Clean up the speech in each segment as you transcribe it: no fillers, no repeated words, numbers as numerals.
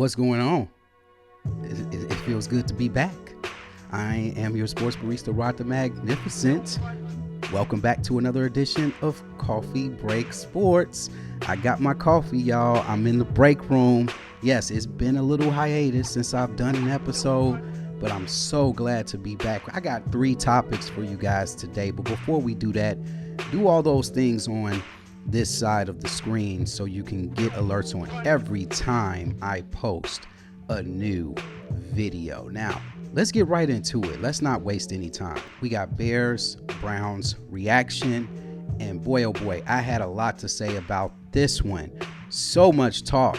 What's going on? It feels good to be back. I am your sports barista, Rod the Magnificent. Welcome back to another edition of Coffee Break Sports. I got my coffee, y'all. I'm in the break room. Yes, it's been a little hiatus since I've done an episode, but I'm so glad to be back. I got 3 topics for you guys today, but before we do that, do all those things on this side of the screen so you can get alerts on every time I post a new video. Now, let's get right into it. Let's not waste any time. We got Bears, Browns reaction, and boy, oh boy, I had a lot to say about this one. So much talk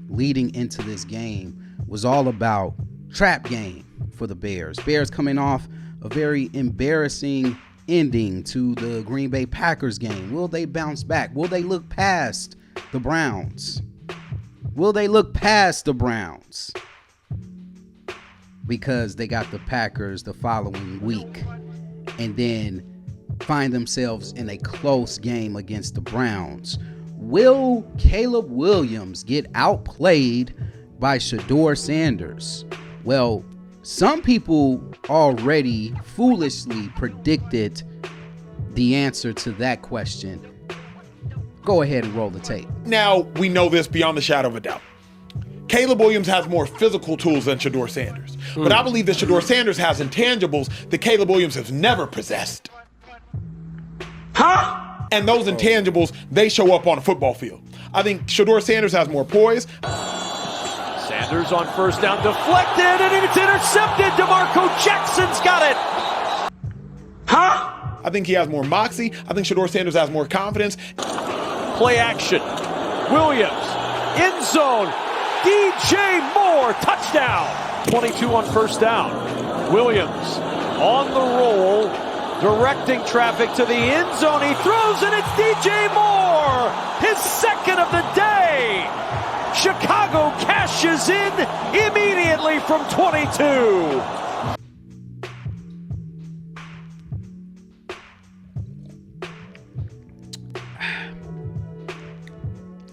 leading into this game was all about trap game for the Bears. Bears coming off a very embarrassing ending to the Green Bay Packers game. Will they bounce back? Will they look past the Browns? Will they look past the Browns? Because they got the Packers the following week and then find themselves in a close game against the Browns. Will Caleb Williams get outplayed by Shedeur Sanders? Well, some people already foolishly predicted the answer to that question. Go ahead and roll the tape. Now, we know this beyond the shadow of a doubt. Caleb Williams has more physical tools than Shedeur Sanders. But I believe that Shedeur Sanders has intangibles that Caleb Williams has never possessed. Huh? And those intangibles, they show up on a football field. I think Shedeur Sanders has more poise. Sanders on first down, deflected, and it's intercepted. DeMarco Jackson's got it. Huh? I think he has more moxie. I think Shedeur Sanders has more confidence. Play action. Williams, end zone. DJ Moore, touchdown. 22 on first down. Williams on the roll, directing traffic to the end zone. He throws, and it's DJ Moore, his second of the day. Chicago cashes in immediately from 22.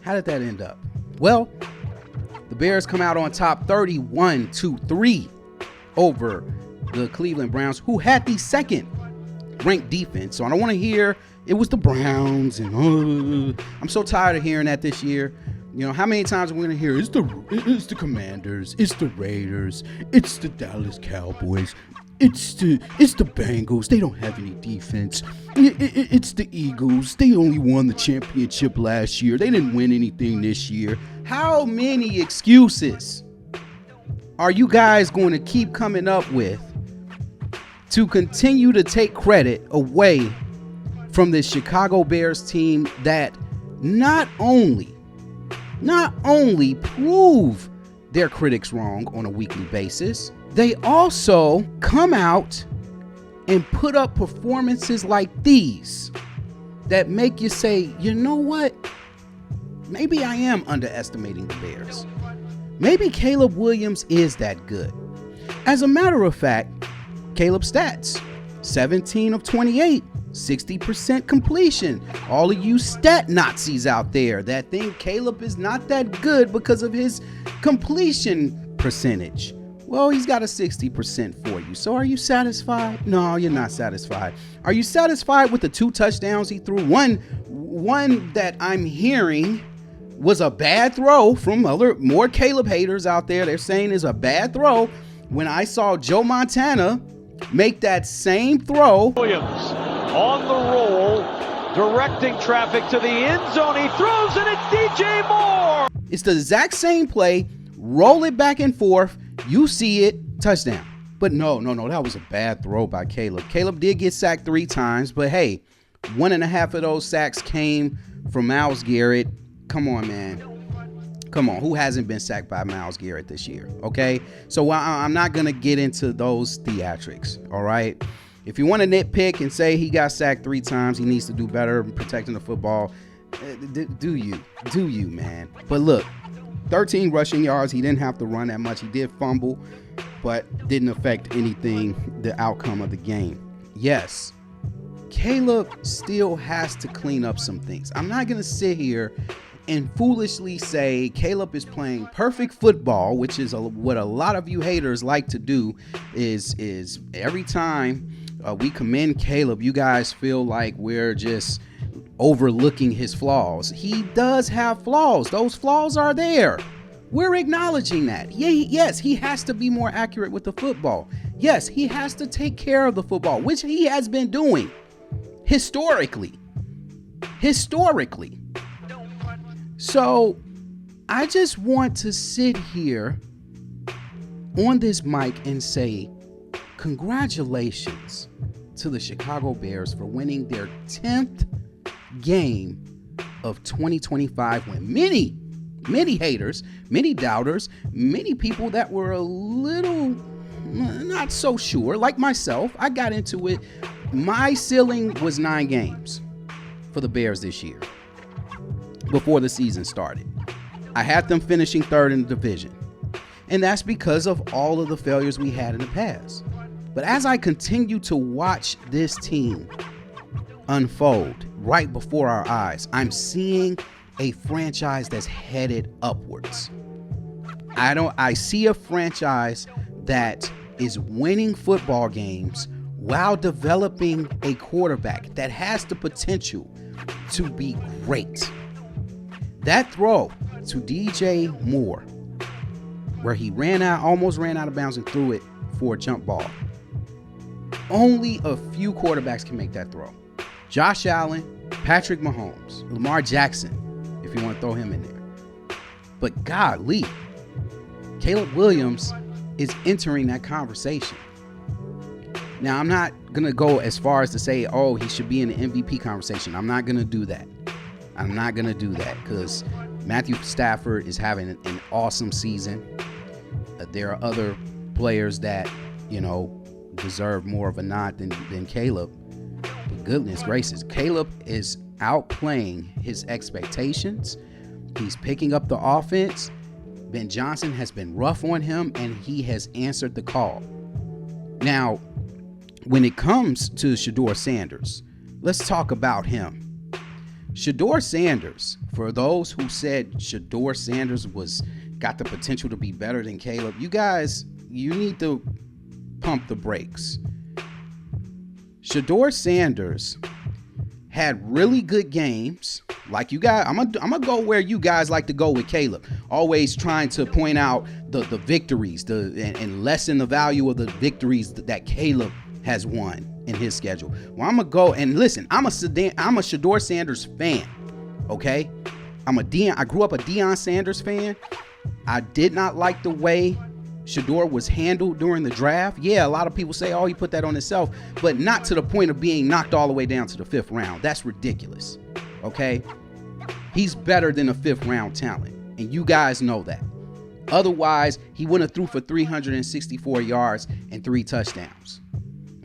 How did that end up? Well, the Bears come out on top 31-3 over the Cleveland Browns, who had the second ranked defense. So I don't want to hear it was the Browns and I'm so tired of hearing that this year. You know, how many times are we going to hear it's the Commanders, it's the Raiders, it's the Dallas Cowboys, it's the Bengals. They don't have any defense. It's the Eagles. They only won the championship last year. They didn't win anything this year. How many excuses are you guys going to keep coming up with to continue to take credit away from this Chicago Bears team that not only prove their critics wrong on a weekly basis, they also come out and put up performances like these that make you say, you know what? Maybe I am underestimating the Bears. Maybe Caleb Williams is that good. As a matter of fact, Caleb's stats, 17 of 28, 60% completion. All of you stat Nazis out there that think Caleb is not that good because of his completion percentage. Well, he's got a 60% for you. So are you satisfied? No, you're not satisfied. Are you satisfied with the 2 touchdowns he threw? One that I'm hearing was a bad throw from more Caleb haters out there. They're saying is a bad throw. When I saw Joe Montana make that same throw. Williams on the roll, directing traffic to the end zone. He throws, and it's DJ Moore. It's the exact same play. Roll it back and forth. You see it, touchdown. But no, that was a bad throw by Caleb. Caleb did get sacked 3 times, but hey, 1.5 of those sacks came from Myles Garrett. Come on, man. Come on, who hasn't been sacked by Myles Garrett this year? Okay, so I'm not going to get into those theatrics, all right? If you want to nitpick and say he got sacked 3 times, he needs to do better protecting the football, do you, man. But look, 13 rushing yards. He didn't have to run that much. He did fumble, but didn't affect anything, the outcome of the game. Yes, Caleb still has to clean up some things. I'm not going to sit here and foolishly say Caleb is playing perfect football, which is what a lot of you haters like to do, is every time we commend Caleb, you guys feel like we're just overlooking his flaws. He does have flaws. Those flaws are there. We're acknowledging that. Yes, he has to be more accurate with the football. Yes, he has to take care of the football, which he has been doing historically. So I just want to sit here on this mic and say congratulations to the Chicago Bears for winning their 10th game of 2025, when many haters, many doubters, many people that were a little not so sure, like myself, I got into it. My ceiling was 9 games for the Bears this year before the season started. I had them finishing 3rd in the division, and that's because of all of the failures we had in the past. But as I continue to watch this team unfold right before our eyes, I'm seeing a franchise that's headed upwards. I see a franchise that is winning football games while developing a quarterback that has the potential to be great. That throw to DJ Moore, where he almost ran out of bounds and threw it for a jump ball. Only a few quarterbacks can make that throw. Josh Allen, Patrick Mahomes, Lamar Jackson, if you want to throw him in there. But golly, Caleb Williams is entering that conversation. Now, I'm not going to go as far as to say, oh, he should be in the MVP conversation. I'm not going to do that. Because Matthew Stafford is having an awesome season. There are other players that, deserve more of a nod than Caleb. But goodness gracious, Caleb is outplaying his expectations. He's picking up the offense. Ben Johnson has been rough on him, and he has answered the call. Now, when it comes to Shedeur Sanders, let's talk about him. Shedeur Sanders, for those who said Shedeur Sanders got the potential to be better than Caleb, you need to pump the brakes. Shedeur Sanders had really good games. Like you guys, I'm gonna go where you guys like to go with Caleb. Always trying to point out the victories, and lessen the value of the victories that Caleb has won in his schedule. Well, I'm gonna go and listen. I'm a Shedeur Sanders fan. Okay, I grew up a Deion Sanders fan. I did not like the way Shedeur was handled during the draft. Yeah, a lot of people say, oh, he put that on himself, but not to the point of being knocked all the way down to the 5th round. That's ridiculous. Okay, he's better than a 5th round talent, and you guys know that. Otherwise, he wouldn't have threw for 364 yards and 3 touchdowns.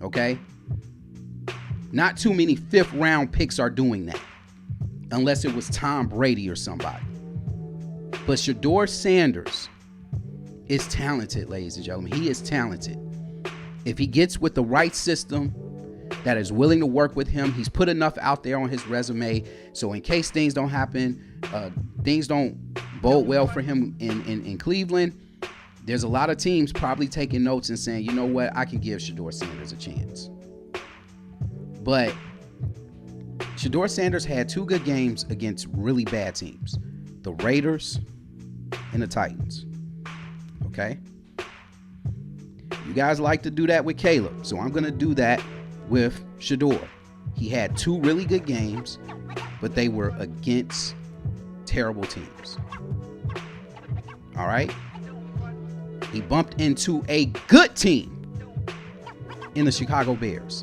Okay, not too many 5th round picks are doing that, unless it was Tom Brady or somebody. But Shedeur Sanders is talented, ladies and gentlemen. He is talented. If he gets with the right system that is willing to work with him, he's put enough out there on his resume. So in case things don't happen, things don't bode well for him in Cleveland, there's a lot of teams probably taking notes and saying, you know what, I can give Shedeur Sanders a chance. But Shedeur Sanders had 2 good games against really bad teams, the Raiders and the Titans. Okay, you guys like to do that with Caleb, so I'm going to do that with Shedeur. He had 2 really good games, but they were against terrible teams. All right, he bumped into a good team in the Chicago Bears.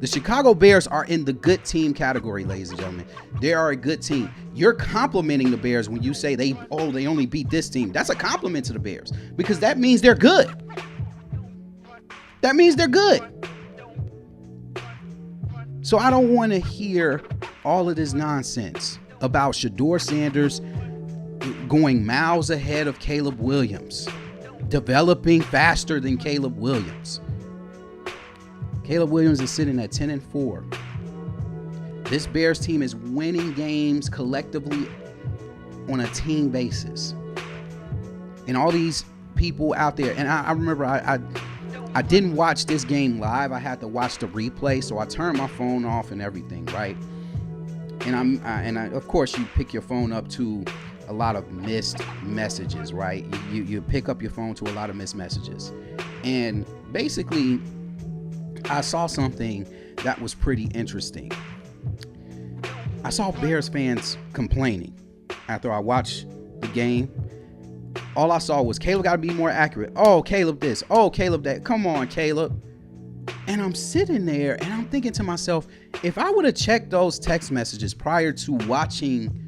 The Chicago Bears are in the good team category, ladies and gentlemen. They are a good team. You're complimenting the Bears when you say they only beat this team. That's a compliment to the Bears, because that means they're good. That means they're good. So I don't want to hear all of this nonsense about Shedeur Sanders going miles ahead of Caleb Williams, developing faster than Caleb Williams. Caleb Williams is sitting at 10-4. This Bears team is winning games collectively on a team basis. And all these people out there, and I remember I didn't watch this game live. I had to watch the replay, so I turned my phone off and everything, right? And of course, you pick your phone up to a lot of missed messages, right? You pick up your phone to a lot of missed messages. And basically, I saw something that was pretty interesting. I saw Bears fans complaining after I watched the game. All I saw was Caleb got to be more accurate. Oh, Caleb this. Oh, Caleb that. Come on, Caleb. And I'm sitting there and I'm thinking to myself, if I would have checked those text messages prior to watching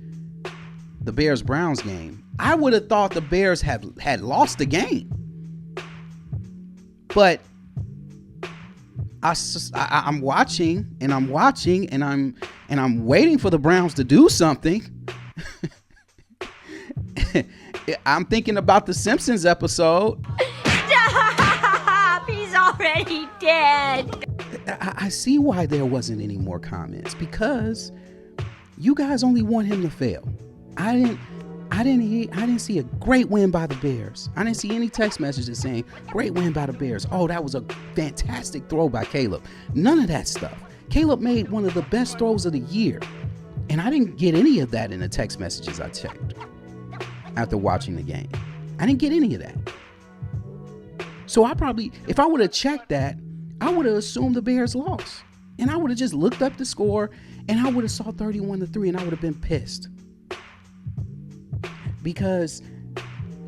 the Bears-Browns game, I would have thought the Bears had lost the game. But I'm watching and I'm waiting for the Browns to do something. I'm thinking about the Simpsons episode. Stop! He's already dead. I see why there wasn't any more comments, because you guys only want him to fail. I didn't see a great win by the Bears. I didn't see any text messages saying great win by the Bears. Oh, that was a fantastic throw by Caleb. None of that stuff. Caleb made one of the best throws of the year, and I didn't get any of that in the text messages I checked after watching the game. I didn't get any of that. So if I would have checked that, I would have assumed the Bears lost. And I would have just looked up the score and I would have saw 31-3 and I would have been pissed. Because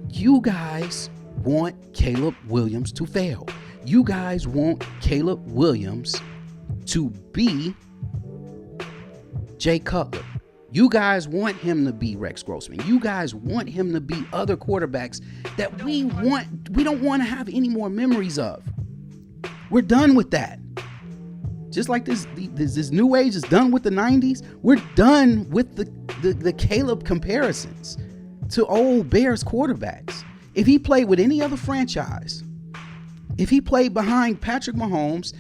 you guys want Caleb Williams to fail. You guys want Caleb Williams to be Jay Cutler. You guys want him to be Rex Grossman. You guys want him to be other quarterbacks that we don't want to have any more memories of. We're done with that. Just like this new age is done with the 90s, we're done with the Caleb comparisons to old Bears quarterbacks. If he played with any other franchise, if he played behind Patrick Mahomes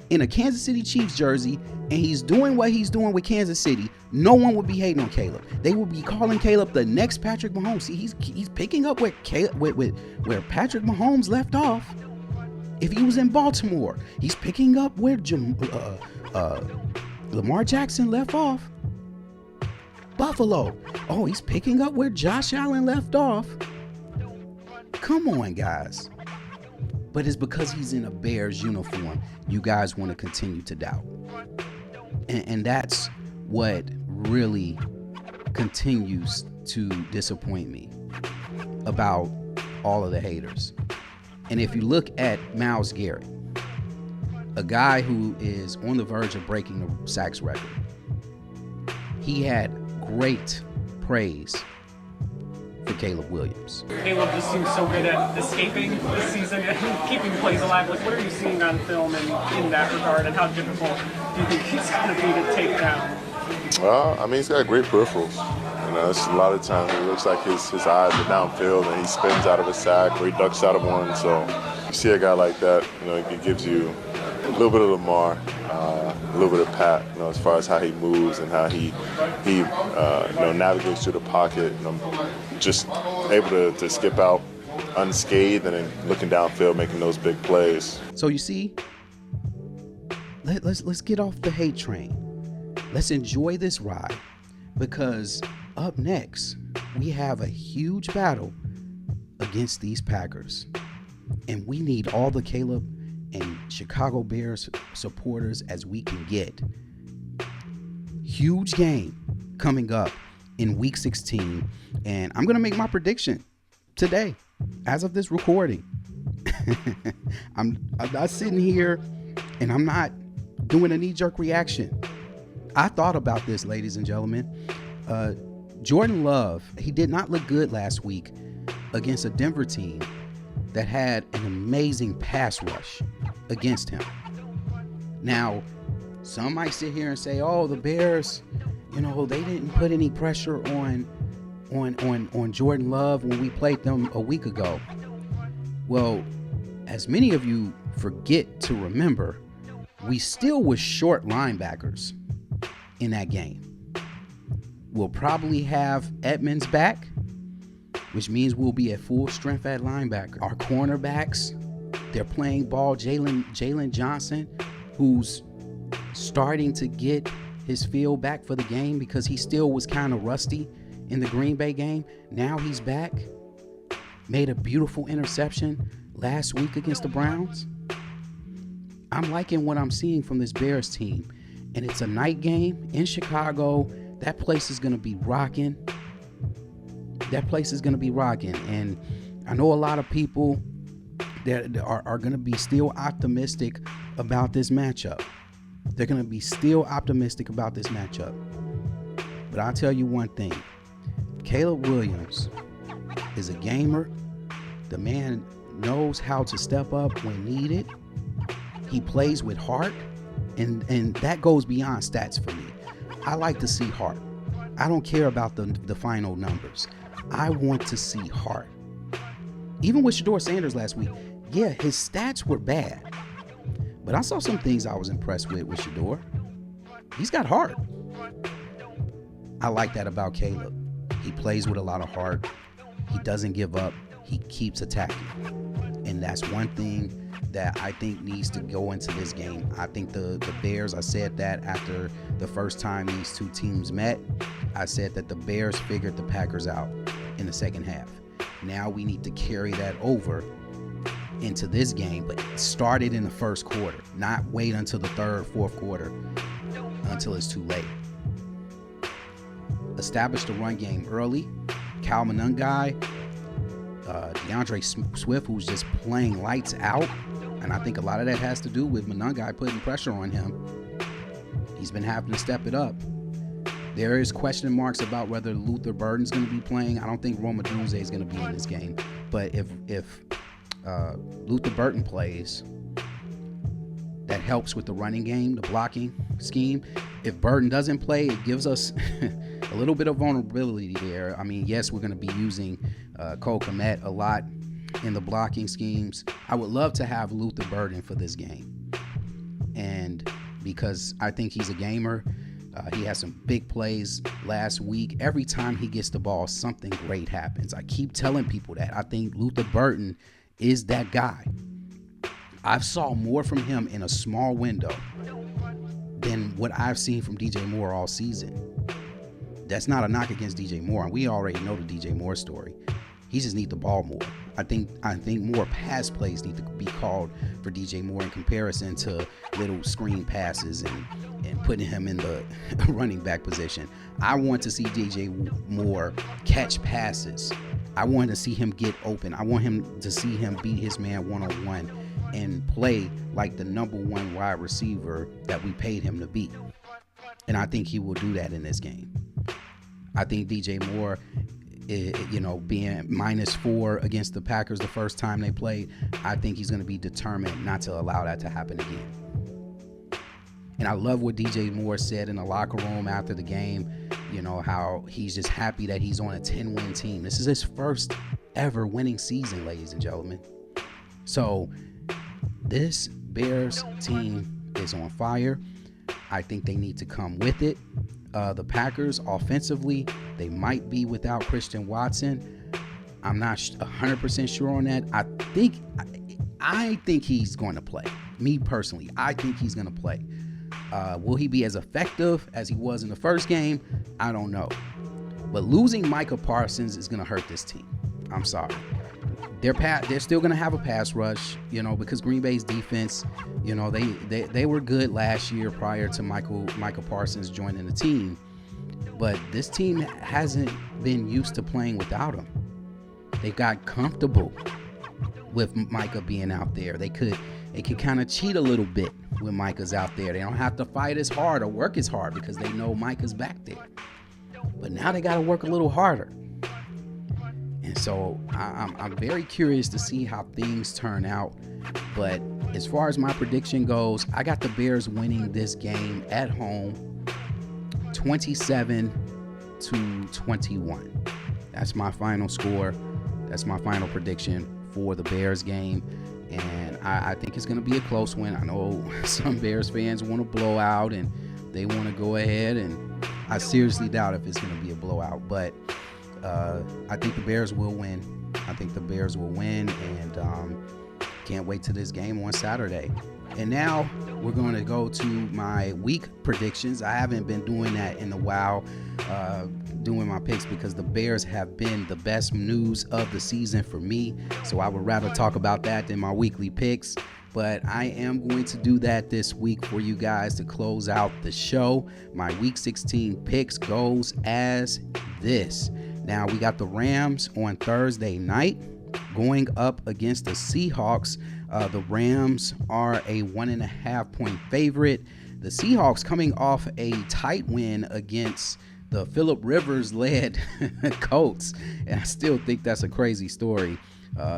in a Kansas City Chiefs jersey and he's doing what he's doing with Kansas City, no one would be hating on Caleb. They would be calling Caleb the next Patrick Mahomes. See, he's picking up where Patrick Mahomes left off. If he was in Baltimore, he's picking up where Lamar Jackson left off. Buffalo, oh, he's picking up where Josh Allen left off. Come on, guys. But it's because he's in a Bears uniform, you guys want to continue to doubt. And that's what really continues to disappoint me about all of the haters. And if you look at Myles Garrett, a guy who is on the verge of breaking the sacks record, he had great praise for Caleb Williams. Caleb just seems so good at escaping this season and keeping plays alive. Like, what are you seeing on film in that regard, and how difficult do you think he's going to be to take down? Well, I mean, he's got great peripherals. You know, it's a lot of times it looks like his eyes are downfield and he spins out of a sack or he ducks out of one. So you see a guy like that, you know, it gives you a little bit of Lamar, a little bit of Pat, you know, as far as how he moves and how he navigates through the pocket. You know, just able to skip out unscathed and then looking downfield, making those big plays. So you see, let's get off the hate train. Let's enjoy this ride, because up next we have a huge battle against these Packers, and we need all the Caleb and Chicago Bears supporters as we can get. Huge game coming up in week 16, and I'm gonna make my prediction today as of this recording. I'm not sitting here and I'm not doing a knee-jerk reaction. I thought about this, ladies and gentlemen. Jordan Love, he did not look good last week against a Denver team that had an amazing pass rush against him. Now, some might sit here and say, oh, the Bears, you know, they didn't put any pressure on Jordan Love when we played them a week ago. Well, as many of you forget to remember, we still was short linebackers in that game. We'll probably have Edmonds back, which means we'll be at full strength at linebacker. Our cornerbacks, they're playing ball. Jalen Johnson, who's starting to get his feel back for the game because he still was kind of rusty in the Green Bay game. Now he's back. Made a beautiful interception last week against the Browns. I'm liking what I'm seeing from this Bears team. And it's a night game in Chicago. That place is going to be rocking. And I know a lot of people that are going to be still optimistic about this matchup. They're going to be still optimistic about this matchup. But I'll tell you one thing. Caleb Williams is a gamer. The man knows how to step up when needed. He plays with heart. And that goes beyond stats for me. I like to see heart. I don't care about the final numbers. I want to see heart. Even with Shedeur Sanders last week, yeah, his stats were bad. But I saw some things I was impressed with Shedeur. He's got heart. I like that about Caleb. He plays with a lot of heart. He doesn't give up. He keeps attacking. And that's one thing that I think needs to go into this game. I think the Bears, I said that after the first time these two teams met, I said that the Bears figured the Packers out in the second half. Now we need to carry that over into this game, but start it in the first quarter, not wait until the third, fourth quarter until it's too late. Establish the run game early. Cal Monungai, DeAndre Swift, who's just playing lights out. And I think a lot of that has to do with Monungai putting pressure on him. He's been having to step it up. There is question marks about whether Luther Burden's going to be playing. I don't think Roma Dunze is going to be in this game. But if Luther Burden plays, that helps with the running game, the blocking scheme. If Burden doesn't play, it gives us a little bit of vulnerability there. I mean, yes, we're going to be using Cole Kmet a lot in the blocking schemes. I would love to have Luther Burden for this game. And because I think he's a gamer, he had some big plays last week. Every time he gets the ball, something great happens. I keep telling people that. I think Luther Burden is that guy. I've saw more from him in a small window than what I've seen from DJ Moore all season. That's not a knock against DJ Moore, and we already know the DJ Moore story. He just needs the ball more. I think more pass plays need to be called for DJ Moore in comparison to little screen passes and putting him in the running back position. I want to see DJ Moore catch passes. I want to see him get open. I want him to see him beat his man one-on-one and play like the number one wide receiver that we paid him to be. And I think he will do that in this game. I think DJ Moore, being -4 against the Packers the first time they played, I think he's going to be determined not to allow that to happen again. And I love what DJ Moore said in the locker room after the game, how he's just happy that he's on a 10-win team. This is his first ever winning season, ladies and gentlemen. So this Bears team is on fire. I think they need to come with it. The Packers offensively, they might be without Christian Watson. I'm not 100% sure on that. I think he's going to play. Me personally, I think he's going to play. Will he be as effective as he was in the first game? I don't know. But losing Micah Parsons is going to hurt this team. I'm sorry. They're still going to have a pass rush, because Green Bay's defense, they were good last year prior to Micah Parsons joining the team. But this team hasn't been used to playing without him. They got comfortable with Micah being out there. They could kind of cheat a little bit when Micah's out there. They don't have to fight as hard or work as hard because they know Micah's back there. But now they got to work a little harder. And so I'm very curious to see how things turn out. But as far as my prediction goes, I got the Bears winning this game at home 27-21. That's my final score. That's my final prediction for the Bears game. And I think it's going to be a close win. I know some Bears fans want to blow out and they want to go ahead and I seriously doubt if it's going to be a blowout, but I think the Bears will win. And can't wait to this game on Saturday. And now we're going to go to my week predictions. I haven't been doing that in a while, doing my picks, because the Bears have been the best news of the season for me. So I would rather talk about that than my weekly picks. But I am going to do that this week for you guys to close out the show. My week 16 picks goes as this. Now we got the Rams on Thursday night going up against the Seahawks. The Rams are a 1.5 point favorite. The Seahawks coming off a tight win against the Phillip Rivers led Colts. And I still think that's a crazy story.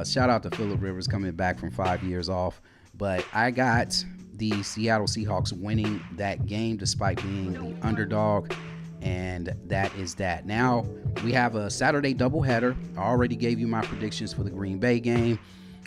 Shout out to Phillip Rivers coming back from 5 years off. But I got the Seattle Seahawks winning that game despite being the underdog. And that is that. Now we have a Saturday doubleheader. I already gave you my predictions for the Green Bay game.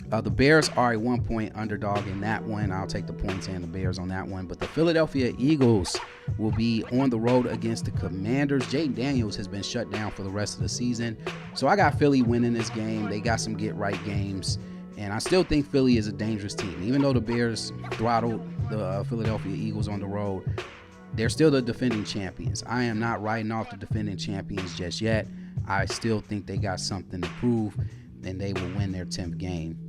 The Bears are a 1 point underdog in that one. I'll take the points and the Bears on that one. But the Philadelphia Eagles will be on the road against the Commanders. Jaden Daniels has been shut down for the rest of the season. So I got Philly winning this game. They got some get-right games. And I still think Philly is a dangerous team. Even though the Bears throttled the Philadelphia Eagles on the road, they're still the defending champions. I am not writing off the defending champions just yet. I still think they got something to prove, and they will win their 10th game.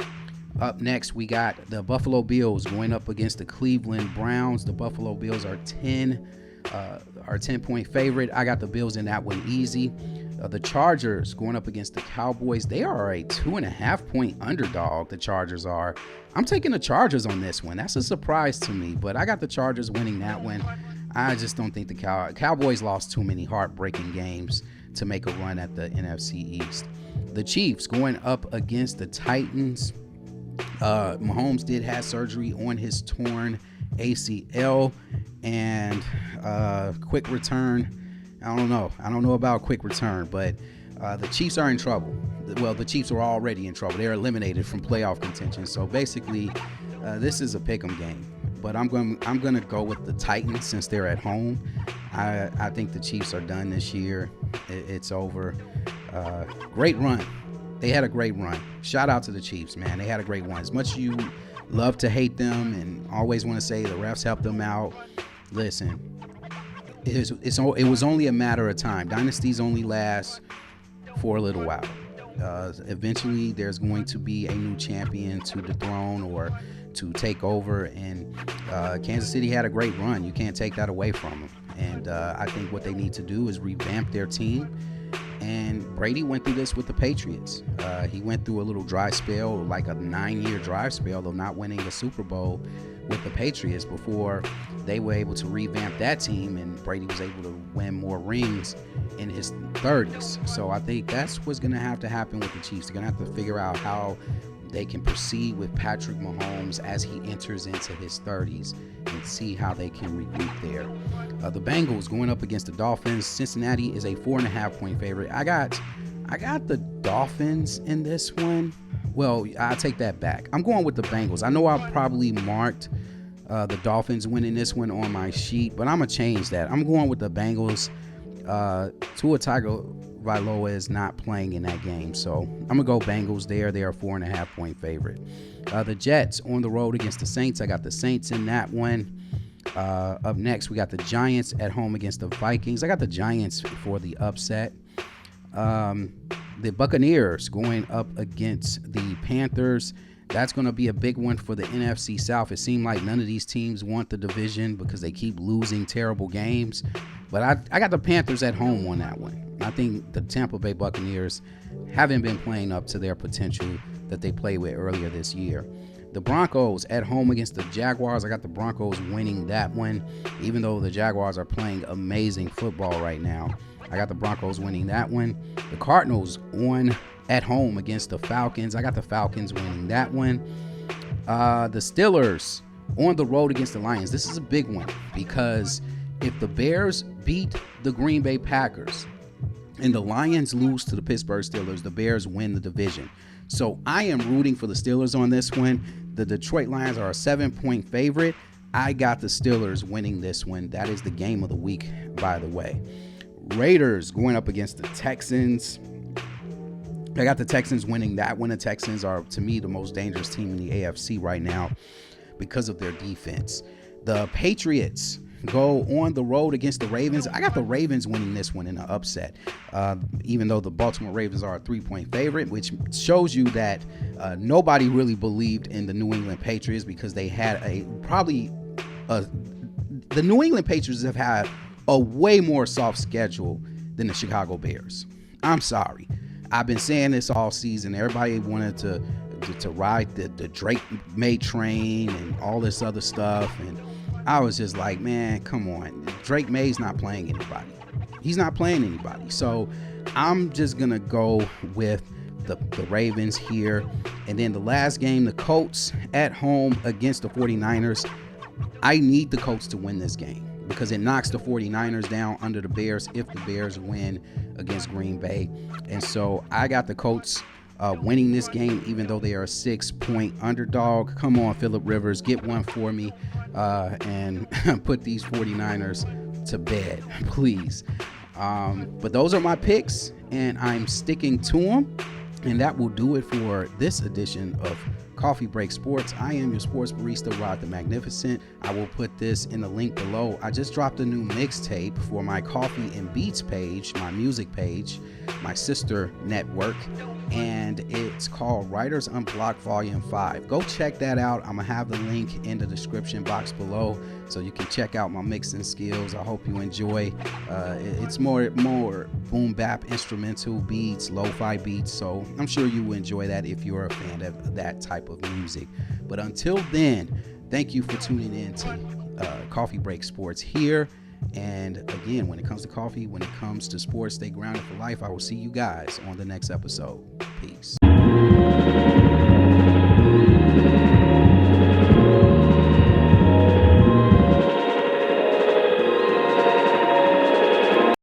Up next, we got the Buffalo Bills going up against the Cleveland Browns. The Buffalo Bills are 10-point favorite. I got the Bills in that one easy. The Chargers going up against the Cowboys. They are a 2.5 point underdog. The Chargers are. I'm taking the Chargers on this one. That's a surprise to me, but I got the Chargers winning that one. I just don't think the Cowboys lost too many heartbreaking games to make a run at the NFC East. The Chiefs going up against the Titans. Mahomes did have surgery on his torn ACL, and quick return. I don't know about quick return, but the Chiefs are in trouble. Well, the Chiefs are already in trouble. They're eliminated from playoff contention. So basically, this is a pick'em game. But I'm going to go with the Titans since they're at home. I think the Chiefs are done this year. It's over. Great run. They had a great run. Shout out to the Chiefs, man. They had a great run. As much as you love to hate them and always want to say the refs helped them out, listen, it was only a matter of time. Dynasties only last for a little while. Eventually, there's going to be a new champion to dethrone or to take over, and Kansas City had a great run. You can't take that away from them. And I think what they need to do is revamp their team. And Brady went through this with the Patriots. He went through a little dry spell, like a 9-year dry spell of not winning the Super Bowl with the Patriots before they were able to revamp that team, and Brady was able to win more rings in his 30s. So I think that's what's going to have to happen with the Chiefs. They're going to have to figure out how they can proceed with Patrick Mahomes as he enters into his 30s and see how they can regroup there. The Bengals going up against the Dolphins. Cincinnati is a 4.5 point favorite. I got the Dolphins in this one. Well, I'll take that back. I'm going with the Bengals. I know I probably marked the Dolphins winning this one on my sheet, but I'm going to change that. I'm going with the Bengals. Tua Tagovailoa is not playing in that game, so I'm going to go Bengals there. They are a 4.5 point favorite. The Jets on the road against the Saints. I got the Saints in that one. Up next, we got the Giants at home against the Vikings. I got the Giants for the upset. The Buccaneers going up against the Panthers. That's going to be a big one for the NFC South. It seemed like none of these teams want the division because they keep losing terrible games. But I got the Panthers at home on that one. I think the Tampa Bay Buccaneers haven't been playing up to their potential that they played with earlier this year. The Broncos at home against the Jaguars. I got the Broncos winning that one, even though the Jaguars are playing amazing football right now. I got the Broncos winning that one. The Cardinals at home against the Falcons. I got the Falcons winning that one. The Steelers on the road against the Lions. This is a big one because if the Bears beat the Green Bay Packers and the Lions lose to the Pittsburgh Steelers, the Bears win the division. So I am rooting for the Steelers on this one. The Detroit Lions are a 7 point favorite. I got the Steelers winning this one. That is the game of the week, by the way. Raiders going up against the Texans. I got the Texans winning that one. The Texans are, to me, the most dangerous team in the AFC right now because of their defense. The Patriots go on the road against the Ravens. I got the Ravens winning this one in an upset, even though the Baltimore Ravens are a 3-point favorite, which shows you that nobody really believed in the New England Patriots because they had the New England Patriots have had a way more soft schedule than the Chicago Bears. I'm sorry. I've been saying this all season. Everybody wanted to ride the Drake May train and all this other stuff, and I was just like, man, come on. Drake May's not playing anybody. He's not playing anybody. So I'm just gonna go with the Ravens here. And then the last game, the Colts at home against the 49ers. I need the Colts to win this game because it knocks the 49ers down under the Bears if the Bears win against Green Bay. And so I got the Colts winning this game, even though they are a 6-point underdog. Come on, Phillip Rivers, get one for me and put these 49ers to bed, please. But those are my picks, and I'm sticking to them. And that will do it for this edition of Coffee Break Sports. I am your sports barista, Rod the Magnificent. I will put this in the link below. I just dropped a new mixtape for my Coffee and Beats page, my music page, my sister network, and it's called Writers Unblock Volume 5. Go check that out. I'm gonna have the link in the description box below so you can check out my mixing skills. I hope you enjoy. It's more boom bap instrumental beats, lo-fi beats, so I'm sure you will enjoy that if you're a fan of that type of music. But until then, thank you for tuning in to Coffee Break Sports here. And again, when it comes to coffee, when it comes to sports, stay grounded for life. I will see you guys on the next episode. Peace.